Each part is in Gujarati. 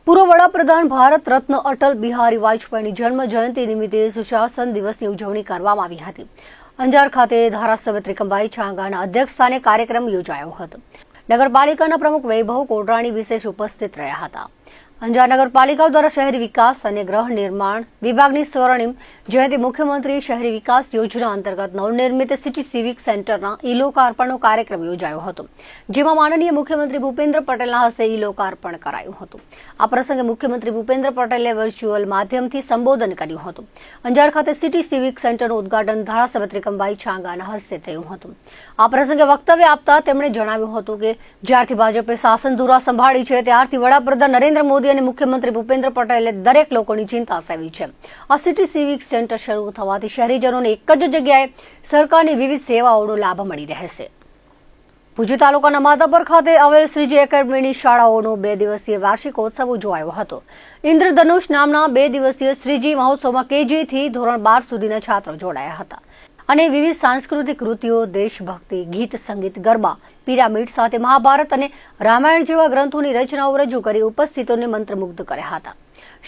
પૂર્વ વડાપ્રધાન ભારત રત્ન અટલ બિહારી વાજપેયીની જન્મ જયંતિ નિમિત્તે સુશાસન દિવસની ઉજવણી કરવામાં આવી હતી। અંજાર ખાતે ધારાસભ્ય ત્રિકમભાઈ છાંગાના અધ્યક્ષસ્થાને કાર્યક્રમ યોજાયો હતો। નગરપાલિકાના પ્રમુખ વૈભવ કોટરાણી વિશેષ ઉપસ્થિત રહ્યા હતા। અંજાર નગરપાલિકા દ્વારા શહેરી વિકાસ અને ગૃહ નિર્માણ વિભાગની સ્વર્ણિમ જયંતિ મુખ્યમંત્રી શહેરી વિકાસ યોજના અંતર્ગત નવનિર્મિત સિટી સિવિક સેન્ટરના ઈ લોકાર્પણનો કાર્યક્રમ યોજાયો હતો, જેમાં માનનીય મુખ્યમંત્રી ભૂપેન્દ્ર પટેલના હસ્તે ઈ લોકાર્પણ કરાયું હતું। આ પ્રસંગે મુખ્યમંત્રી ભૂપેન્દ્ર પટેલે વર્ચ્યુઅલ માધ્યમથી સંબોધન કર્યું હતું। અંજાર ખાતે સિટી સિવિક સેન્ટરનું ઉદ્ઘાટન ધારાસભ્ય ત્રિકમભાઈ છાંગાના હસ્તે થયું હતું। આ પ્રસંગે વક્તવ્ય આપતા તેમણે જણાવ્યું હતું કે જ્યારથી ભાજપે શાસન ધુરા સંભાળી છે ત્યારથી વડાપ્રધાન નરેન્દ્ર મોદી અને મુખ્યમંત્રી ભૂપેન્દ્ર પટેલે દરેક લોકોની ચિંતા સેવી છે। આ સિટી સિવિક સેન્ટર શરૂ થવાથી શહેરીજનોને એક જ જગ્યાએ સરકારની વિવિધ સેવાઓનો લાભ મળી રહેશે। ભુજ તાલુકાના માધાપર ખાતે આવેલ શ્રીજી એકેડમીની શાળાઓનો 2 દિવસીય વાર્ષિકોત્સવ ઉજવાયો હતો। ઇન્દ્રધનુષ નામના 2 દિવસીય શ્રીજી મહોત્સવમાં કેજી થી ધોરણ 12 સુધીના છાત્રો જોડાયા હતા અને વિવિધ સાંસ્કૃતિક કૃતિઓ, દેશભક્તિ ગીત, સંગીત, ગરબા, પિરામિડ સાથે મહાભારત અને રામાયણ જેવા ગ્રંથોની રચનાઓ રજૂ કરી ઉપસ્થિતોને મંત્રમુગ્ધ કર્યા હતા।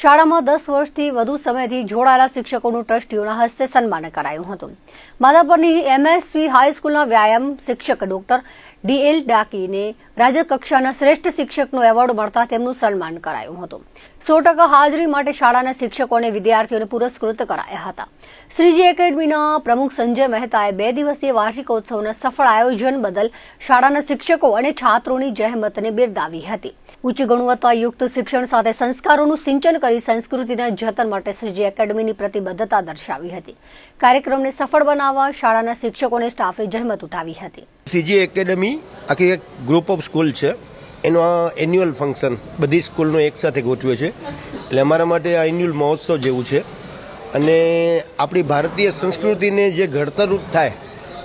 શાળામાં 10 વર્ષથી વધુ સમયથી જોડાયેલા શિક્ષકોનું ટ્રસ્ટીઓના હસ્તે સન્માન કરાયું હતું। માધાપરની એમએસવી હાઈસ્કૂલના વ્યાયામ શિક્ષક ડોક્ટર ડીએલ ડાકીને રાજ્ય કક્ષાના શ્રેષ્ઠ શિક્ષકનો એવોર્ડ મળતા તેમનું સન્માન કરાયું હતું। 100% હાજરી માટે શાળાના શિક્ષકો અને વિદ્યાર્થીઓને પુરસ્કૃત કરાયા હતા। શ્રીજી એકેડમીના પ્રમુખ સંજય મહેતાએ 2 દિવસીય વાર્ષિકોત્સવના સફળ આયોજન બદલ શાળાના શિક્ષકો અને છાત્રોની જહેમતને બિરદાવી હતી। ઉચ્ચ ગુણવત્તાયુક્ત શિક્ષણ સાથે સંસ્કારોનું સિંચન કરી સંસ્કૃતિના જતન માટે શ્રીજી એકેડમીની પ્રતિબદ્ધતા દર્શાવી હતી। કાર્યક્રમને સફળ બનાવવા શાળાના શિક્ષકો અને સ્ટાફે જહેમત ઉઠાવી હતી। શ્રીજી એકેડમી આખી એક ગ્રુપ ઓફ સ્કૂલ છે, એનો એન્યુઅલ ફંક્શન બધી સ્કૂલનો એકસાથે ગોઠવ્યો છે, એટલે અમારા માટે આ એન્યુઅલ મહોત્સવ જેવું છે અને આપણી ભારતીય સંસ્કૃતિને જે ઘડતરરૂપ થાય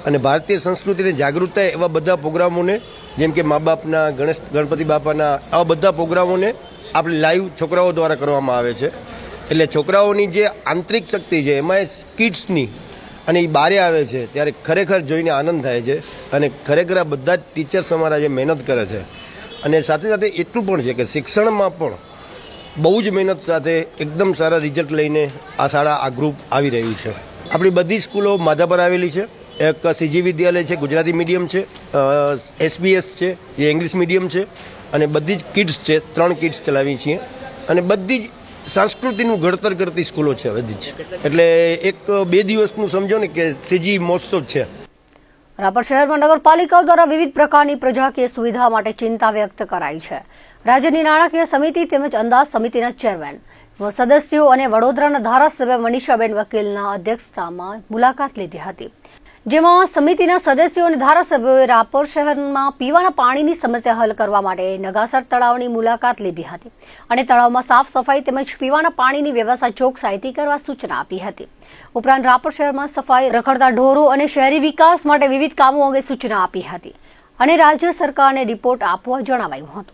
અને ભારતીય સંસ્કૃતિને જાગૃત થાય એવા બધા પ્રોગ્રામોને, જેમ કે મા બાપના, ગણપતિ બાપાના, આવા બધા પ્રોગ્રામોને આપણે લાઈવ છોકરાઓ દ્વારા કરવામાં આવે છે। એટલે છોકરાઓની જે આંતરિક શક્તિ છે એમાં કિડ્સની અને એ બારે આવે છે ત્યારે ખરેખર જોઈને આનંદ થાય છે અને ખરેખર આ બધા જ ટીચર્સ અમારા જે મહેનત કરે છે અને સાથે સાથે એટલું પણ છે કે શિક્ષણમાં પણ બહુ જ મહેનત સાથે એકદમ સારા રિઝલ્ટ લઈને આ શાળા, આ ગ્રુપ આવી રહ્યું છે। આપણી બધી સ્કૂલો માધાપર આવેલી છે। એક સીજી વિદ્યાલય છે, ગુજરાતી મીડિયમ છે, SBS છે જે ઇંગ્લિશ મીડિયમ છે અને બધી જ કિડ્સ છે, 3 કિડ્સ ચલાવી છીએ અને બધી જ સંસ્કૃતિનું ઘડતર કરતી સ્કૂલો છે બધી જ। એટલે એક 2 દિવસનું સમજો ને કે સીજી મહોત્સવ છે। રાપર શહેરમાં નગરપાલિકાઓ દ્વારા વિવિધ પ્રકારની પ્રજાકીય સુવિધા માટે ચિંતા વ્યક્ત કરાઈ છે। રાજ્યની નાણાકીય સમિતિ તેમજ અંદાજ સમિતિના ચેરમેન, સદસ્યો અને વડોદરાના ધારાસભ્ય મનીષાબેન વકીલના અધ્યક્ષતામાં મુલાકાત લીધી હતી, જેમાં સમિતિના સદસ્યો અને ધારાસભ્યોએ રાપર શહેરમાં પીવાના પાણીની સમસ્યા હલ કરવા માટે નગાસર તળાવની મુલાકાત લીધી હતી અને તળાવમાં સાફ સફાઈ તેમજ પીવાના પાણીની વ્યવસ્થા ચોકસાઈથી કરવા સૂચના આપી હતી। ઉપરાંત રાપર શહેરમાં સફાઈ, રખડતા ઢોરો અને શહેરી વિકાસ માટે વિવિધ કામો અંગે સૂચના આપી હતી અને રાજ્ય સરકારને રિપોર્ટ આપવા જણાવાયું હતું।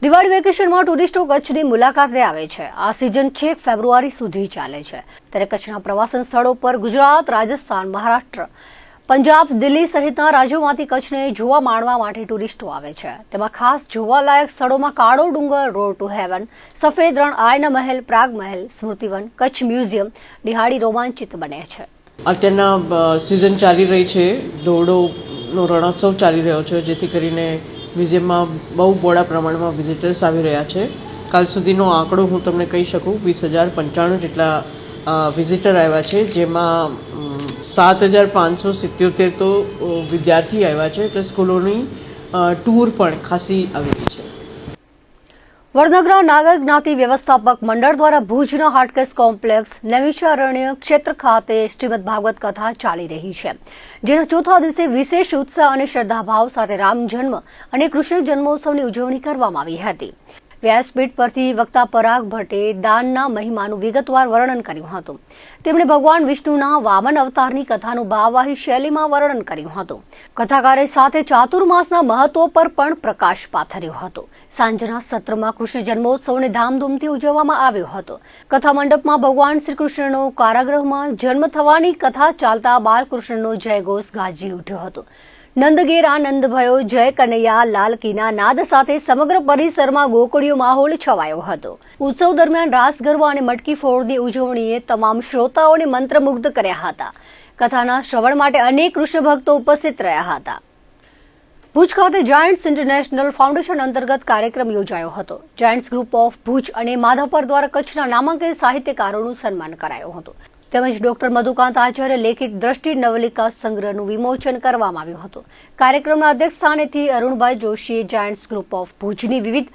દિવાળી વેકેશનમાં ટુરિસ્ટો કચ્છની મુલાકાતે આવે છે। આ સિઝન 6 ફેબ્રુઆરી સુધી ચાલે છે, ત્યારે કચ્છના પ્રવાસન સ્થળો પર ગુજરાત, રાજસ્થાન, મહારાષ્ટ્ર, પંજાબ, દિલ્હી સહિતના રાજ્યોમાંથી કચ્છને જોવા માણવા માટે ટુરિસ્ટો આવે છે। તેમાં ખાસ જોવાલાયક સ્થળોમાં કાળો ડુંગર, રોડ ટુ હેવન, સફેદ રણ, આયના મહેલ, પ્રાગ મહેલ, સ્મૃતિવન, કચ્છ મ્યુઝિયમ નિહાળી રોમાંચિત બને છે। અત્યારના સિઝન ચાલી રહી છે, દોરડોનો રણોત્સવ ચાલી રહ્યો છે, જેથી કરીને મ્યુઝિયમમાં બહુ બહોળા પ્રમાણમાં વિઝિટર્સ આવી રહ્યા છે। કાલ સુધીનો આંકડો હું તમને કહી શકું, 20,095 જેટલા વિઝિટર આવ્યા છે, જેમાં 7,577 તો વિદ્યાર્થી આવ્યા છે, એટલે સ્કૂલોની ટૂર પણ ખાસી આવી રહી છે। વડનગરા નાગર જ્ઞાતિ વ્યવસ્થાપક મંડળ દ્વારા ભુજના હાટકેશ કોમ્પ્લેક્સ નૈમિષારણ્ય ક્ષેત્ર ખાતે શ્રીમદ ભાગવત કથા ચાલી રહી છે, જેના ચોથા દિવસે વિશેષ ઉત્સાહ અને શ્રદ્ધાભાવ સાથે રામ જન્મ અને કૃષ્ણ જન્મોત્સવની ઉજવણી કરવામાં આવી હતી। વ્યાસપીઠ પરથી વક્તા પરાગ ભટ્ટે દાનના મહિમાનું વિગતવાર વર્ણન કર્યું હતું। તેમણે ભગવાન વિષ્ણુના વામન અવતારની કથાનું ભાવવાહી શૈલીમાં વર્ણન કર્યું હતું। કથાકારે સાથે ચાતુર્માસના મહત્વ પર પણ પ્રકાશ પાથર્યો હતો। સાંજના સત્રમાં કૃષ્ણ જન્મોત્સવને ધામધૂમથી ઉજવવામાં આવ્યો હતો। કથા મંડપમાં ભગવાન શ્રી કૃષ્ણનો કારાગૃહમાં જન્મ થવાની કથા ચાલતા બાલકૃષ્ણનો જયઘોષ ગાજી ઉઠ્યો હતો। નંદગીર આનંદ ભયો જય કનૈયા લાલ કીના નાદ સાથે સમગ્ર પરિસરમાં ગોકળીયો માહોલ છવાયો હતો. ઉત્સવ દરમિયાન રાસ ગરબા અને મટકી ફોડની ઉજવણીએ તમામ શ્રોતાઓને મંત્રમુગ્ધ કર્યા હતા. કથાના શ્રવણ માટે અનેક કૃષ્ણ ભક્તો ઉપસ્થિત રહ્યા હતા. ભુજ ખાતે જાયન્ટ્સ ઇન્ટરનેશનલ ફાઉન્ડેશન અંતર્ગત કાર્યક્રમ યોજાયો હતો. જાયન્ટ્સ ગ્રુપ ઓફ ભુજ અને માધાપર દ્વારા કચ્છના નામાંકિત સાહિત્યકારોનું સન્માન કરાયું હતું. તેમજ ડોક્ટર મધુકાંત આચાર્ય લેખિત દ્રષ્ટિ નવલિકા સંગ્રહનું વિમોચન કરવામાં આવ્યું હતું. કાર્યક્રમના અધ્યક્ષ સ્થાનેથી અરુણભાઈ જોશીએ જાયન્ટ્સ ગ્રુપ ઓફ ભુજની વિવિધ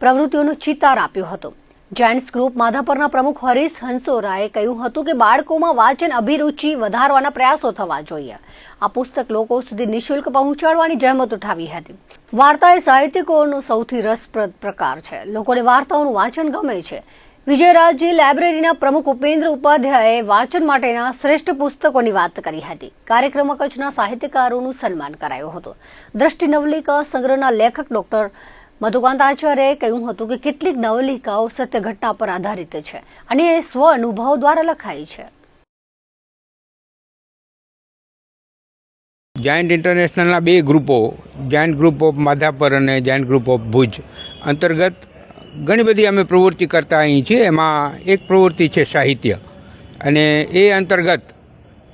પ્રવૃત્તિઓનો ચિતાર આપ્યો હતો. જાયન્ટ્સ ગ્રુપ માધાપરના પ્રમુખ હરીશ હંસોરાએ કહ્યું હતું કે બાળકોમાં વાંચન અભિરુચિ વધારવાના પ્રયાસો થવા જોઈએ. આ પુસ્તક લોકો સુધી નિઃશુલ્ક પહોંચાડવાની જહેમત ઉઠાવી હતી. વાર્તા એ સાહિત્યકોનો સૌથી રસપ્રદ પ્રકાર છે. લોકોને વાર્તાઓનું વાંચન ગમે છે. વિજયરાજજી લાઇબ્રેરીના પ્રમુખ ઉપેન્દ્ર ઉપાધ્યાયે વાંચન માટેના શ્રેષ્ઠ પુસ્તકોની વાત કરી હતી. કાર્યક્રમમાં કચ્છના સાહિત્યકારોનું સન્માન કરાયું હતું. દ્રષ્ટિ નવલિકા સંગ્રહના લેખક ડોક્ટર મધુકાંત આચાર્યએ કહ્યું હતું કે કેટલીક નવલિકાઓ સત્ય ઘટના પર આધારિત છે અને એ સ્વ અનુભવ દ્વારા લખાઈ છે. જાયન્ટ ઇન્ટરનેશનલના બે ગ્રુપો, જાયન્ટ ગ્રુપ ઓફ માધાપર અને જાયન્ટ ગ્રુપ ઓફ ભુજ અંતર્ગત ઘણી બધી અમે પ્રવૃત્તિ કરતા અહીં છીએ. એમાં એક પ્રવૃત્તિ છે સાહિત્ય, અને એ અંતર્ગત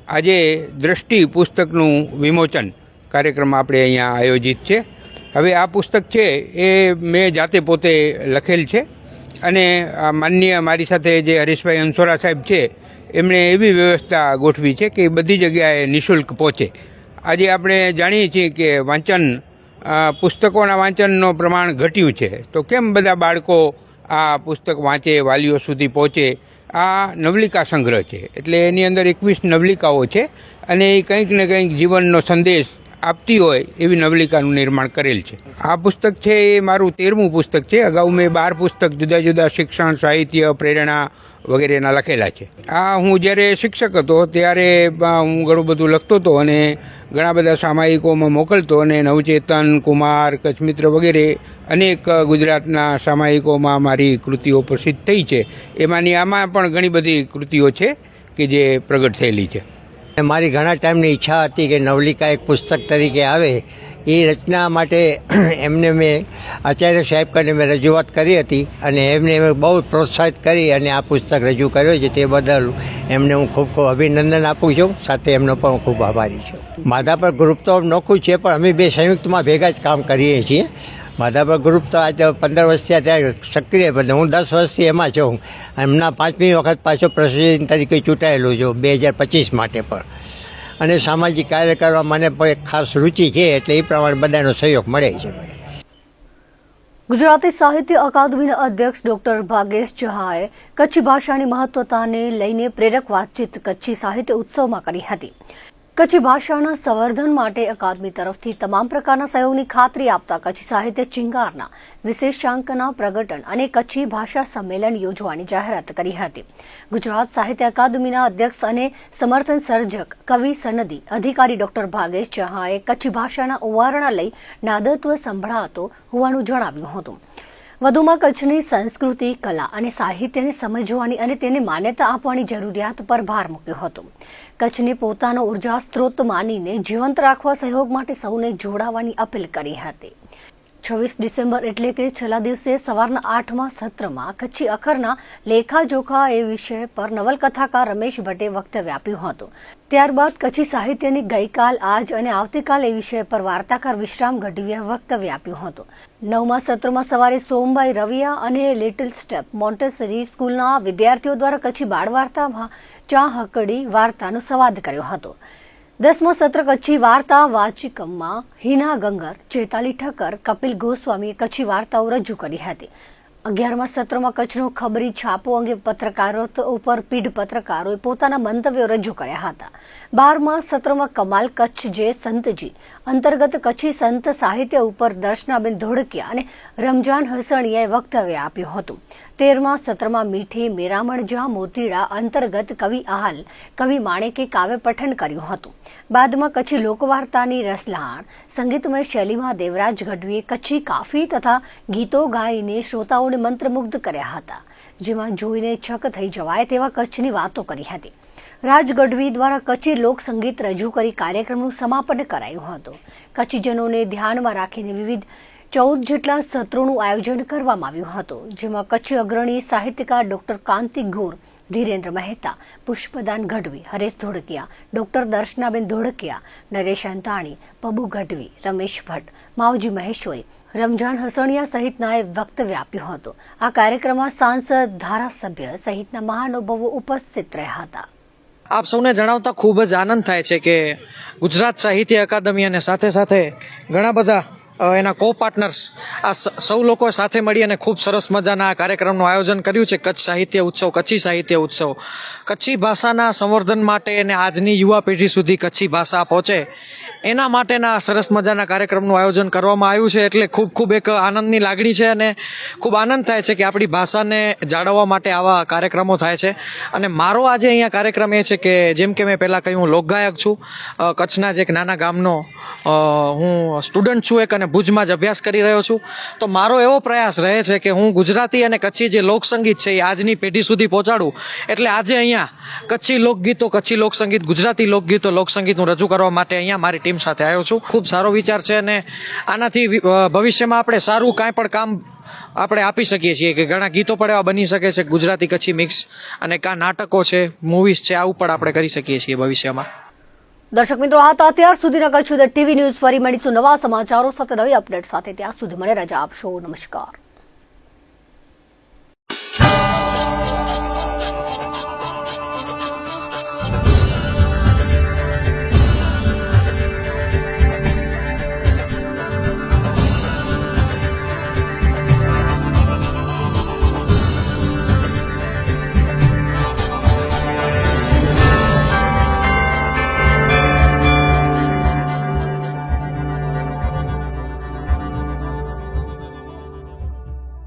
આજે દ્રષ્ટિ પુસ્તકનું વિમોચન કાર્યક્રમ આપણે અહીંયા આયોજિત છે. હવે આ પુસ્તક છે એ મેં જાતે પોતે લખેલ છે, અને માનનીય મારી સાથે જે હરીશભાઈ હંસોરા સાહેબ છે એમણે એવી વ્યવસ્થા ગોઠવી છે કે બધી જગ્યાએ નિઃશુલ્ક પહોંચે. આજે આપણે જાણીએ છીએ કે વાંચન, પુસ્તકોના વાંચનનું પ્રમાણ ઘટ્યું છે, તો કેમ બધા બાળકો આ પુસ્તક વાંચે, વાલીઓ સુધી પહોંચે? આ નવલિકા સંગ્રહ છે, એટલે એની અંદર 21 નવલિકાઓ છે, અને એ કંઈક ને કંઈક જીવનનો સંદેશ આપતી હોય એવી નવલિકાનું નિર્માણ કરેલ છે. આ પુસ્તક છે એ મારું 13મું પુસ્તક છે. અગાઉ મેં 12 પુસ્તક જુદા જુદા શિક્ષણ, સાહિત્ય, પ્રેરણા વગેરેના લખેલા છે. આ હું જ્યારે શિક્ષક હતો ત્યારે હું ઘણું બધું લખતો હતો અને ઘણા બધા સામાયિકોમાં મોકલતો, અને નવચેતન, કુમાર, કચ્છમિત્ર વગેરે અનેક ગુજરાતના સામાયિકોમાં મારી કૃતિઓ પ્રસિદ્ધ થઈ છે. એમાંની આમાં પણ ઘણી બધી કૃતિઓ છે કે જે પ્રગટ થયેલી છે. મારી ઘણા ટાઈમની ઈચ્છા હતી કે નવલિકા એક પુસ્તક તરીકે આવે. એ રચના માટે એમને મેં આચાર્ય સાહેબ કરીને મેં રજૂઆત કરી હતી, અને એમને બહુ પ્રોત્સાહિત કરી અને આ પુસ્તક રજૂ કર્યો છે. તે બદલ એમને હું ખૂબ ખૂબ અભિનંદન આપું છું. સાથે એમનો પણ હું ખૂબ આભારી છું. માધાપર ગ્રુપ તો નોખું છે, પણ અમે બે સંયુક્તમાં ભેગા જ કામ કરીએ છીએ. માધાપર ગ્રુપ તો આજે 15 વર્ષથી અત્યારે સક્રિય, બદલે હું 10 વર્ષથી એમાં છું. એમના 5મી વખત પાછો પ્રેસિડેન્ટ તરીકે ચૂંટાયેલું છું 2025 માટે પણ. અને સામાજિક કાર્ય કરવા મને પણ એક ખાસ રુચિ છે, એટલે એ પ્રમાણે બધાનો સહયોગ મળે છે. ગુજરાતી સાહિત્ય અકાદમીના અધ્યક્ષ ડોક્ટર ભાગેશ જહાએ કચ્છી ભાષાની મહત્વતાને લઈને પ્રેરક વાતચીત કચ્છી સાહિત્ય ઉત્સવમાં કરી હતી. કચ્છી ભાષાના સંવર્ધન માટે અકાદમી તરફથી તમામ પ્રકારના સહયોગની ખાતરી આપતા કચ્છી સાહિત્ય ચિંગારના વિશેષાંકના પ્રગટન અને કચ્છી ભાષા સંમેલન યોજવાની જાહેરાત કરી હતી. ગુજરાત સાહિત્ય અકાદમીના અધ્યક્ષ અને સમર્થન સર્જક કવિ સનદી અધિકારી ડોક્ટર ભાગેશ જહાએ કચ્છી ભાષાના ઉવારણા લઈ નાદત્વ સંભળાતો હોવાનું જણાવ્યું હતું. વધુમાં કચ્છની સંસ્કૃતિ, કલા અને સાહિત્યને સમજવાની અને તેને માન્યતા આપવાની જરૂરિયાત પર ભાર મૂક્યો હતો. કચ્છને પોતાનો ઉર્જા સ્ત્રોત માનીને જીવંત રાખવા સહયોગ માટે સૌને જોડાવાની અપીલ કરી હતી. 26 ડિસેમ્બર એટલે કે છેલ્લા દિવસે સવારના 8મા સત્રમાં કચ્છી અખરના લેખાજોખા એ વિષય પર નવલકથાકાર રમેશ ભટ્ટે વક્તવ્ય આપ્યું હતું. ત્યારબાદ કચ્છી સાહિત્યની ગઈકાલ, આજ અને આવતીકાલ એ વિષય પર વાર્તાકાર વિશ્રામ ગઢવીએ વક્તવ્ય આપ્યું હતું. 9મા સત્રમાં સવારે સોમભાઈ રવિયા અને લિટલ સ્ટેપ મોન્ટેસરી સ્કૂલના વિદ્યાર્થીઓ દ્વારા કચ્છી બાળ વાર્તામાં ચા હકડી વાર્તાનો સંવાદ કર્યો હતો. 10મા સત્ર કચ્છી વાર્તા વાચિકમમાં હિના ગંગર, ચેતાલી ઠક્કર, કપિલ ગોસ્વામીએ કચ્છી વાર્તાઓ રજૂ કરી હતી. 11મા સત્રમાં કચ્છનો ખબરી છાપો અંગે પત્રકારો ઉપર પીઢ પત્રકારોએ પોતાના મંતવ્યો રજૂ કર્યા હતા. 12મા સત્રમાં કમાલ કચ્છ જે સંતજી અંતર્ગત કચ્છી સંત સાહિત્ય ઉપર દર્શનાબેન ધોળકિયા અને રમજાન હસણીયાએ વક્તવ્ય આપ્યું હતું. 13મા સત્રમાં મીઠી મેરામણ જા મોતીડા અંતર્ગત કવિ આહાલ, કવિ માણેકે કાવ્ય પઠન કર્યું હતું. બાદમાં કચ્છી લોકવાર્તાની રસલહાણ સંગીતમય શૈલીમાં દેવરાજ ગઢવીએ કચ્છી કાફી તથા ગીતો ગાઈને શ્રોતાઓને મંત્રમુગ્ધ કર્યા હતા, જેમાં જોઈને છક થઈ જવાય તેવા કચ્છની વાતો કરી હતી. રાજ ગઢવી દ્વારા કચ્છી લોકસંગીત રજૂ કરી કાર્યક્રમનું સમાપન કરાયું હતું. કચ્છીજનોને ધ્યાનમાં રાખીને વિવિધ 14 જેટલા સત્રોનું આયોજન કરવામાં આવ્યું હતું, જેમાં કચ્છી અગ્રણી સાહિત્યકાર ડોક્ટર કાંતિ ગોર, ધીરેન્દ્ર મહેતા, પુષ્પદાન ગઢવી, હરેશ ધોળકિયા, ડોક્ટર દર્શનાબેન ધોળકિયા, નરેશ અંતાણી, પબુ ગઢવી, રમેશ ભટ્ટ, માવજી મહેશ્વરી, રમજાન હસણિયા સહિતનાએ વક્તવ્ય આપ્યું હતું. આ કાર્યક્રમમાં સાંસદ, ધારાસભ્ય સહિતના મહાનુભાવો ઉપસ્થિત રહ્યા હતા. આપ સૌને જણાવતા ખૂબ જ આનંદ થાય છે કે ગુજરાત સાહિત્ય અકાદમી અને સાથે સાથે ઘણા બધા એના કો પાર્ટનર્સ આ સૌ લોકો સાથે મળી અને ખૂબ સરસ મજાના આ કાર્યક્રમનું આયોજન કર્યું છે. કચ્છ સાહિત્ય ઉત્સવ, કચ્છી સાહિત્ય ઉત્સવ, કચ્છી ભાષાના સંવર્ધન માટે અને આજની યુવા પેઢી સુધી કચ્છી ભાષા પહોંચે એના માટેના સરસ મજાના કાર્યક્રમનું આયોજન કરવામાં આવ્યું છે. એટલે ખૂબ ખૂબ એક આનંદની લાગણી છે અને ખૂબ આનંદ થાય છે કે આપણી ભાષાને જાળવવા માટે આવા કાર્યક્રમો થાય છે. અને મારો આજે અહીંયા કાર્યક્રમ એ છે કે જેમ કે મેં પહેલાં કહ્યું, હું લોકગાયક છું, કચ્છના જ એક નાના ગામનો હું સ્ટુડન્ટ છું એક, અને ભુજમાં જ અભ્યાસ કરી રહ્યો છું. તો મારો એવો પ્રયાસ રહે છે કે હું ગુજરાતી અને કચ્છી જે લોકસંગીત છે એ આજની પેઢી સુધી પહોંચાડું. એટલે આજે અહીંયા કચ્છી લોકગીતો, કચ્છી લોકસંગીત, ગુજરાતી લોકગીતો, લોકસંગીત હું રજૂ કરવા માટે અહીંયા મારી ટીમ સાથે આવ્યો છું. ખૂબ સારો વિચાર છે અને આનાથી ભવિષ્યમાં આપણે સારું કાંઈ પણ કામ આપણે આપી શકીએ છીએ કે ઘણા ગીતો પણ એવા બની શકે છે ગુજરાતી કચ્છી મિક્સ, અને કાં નાટકો છે, મૂવીઝ છે, આવું પણ આપણે કરી શકીએ છીએ ભવિષ્યમાં. દર્શક મિત્રો, આ તો અત્યાર સુધીના કચ્છ ટીવી ન્યૂઝ. ફરી મળીશું નવા સમાચારો સાથે, નવી અપડેટ સાથે. ત્યાં સુધી મને રજા આપશો. નમસ્કાર.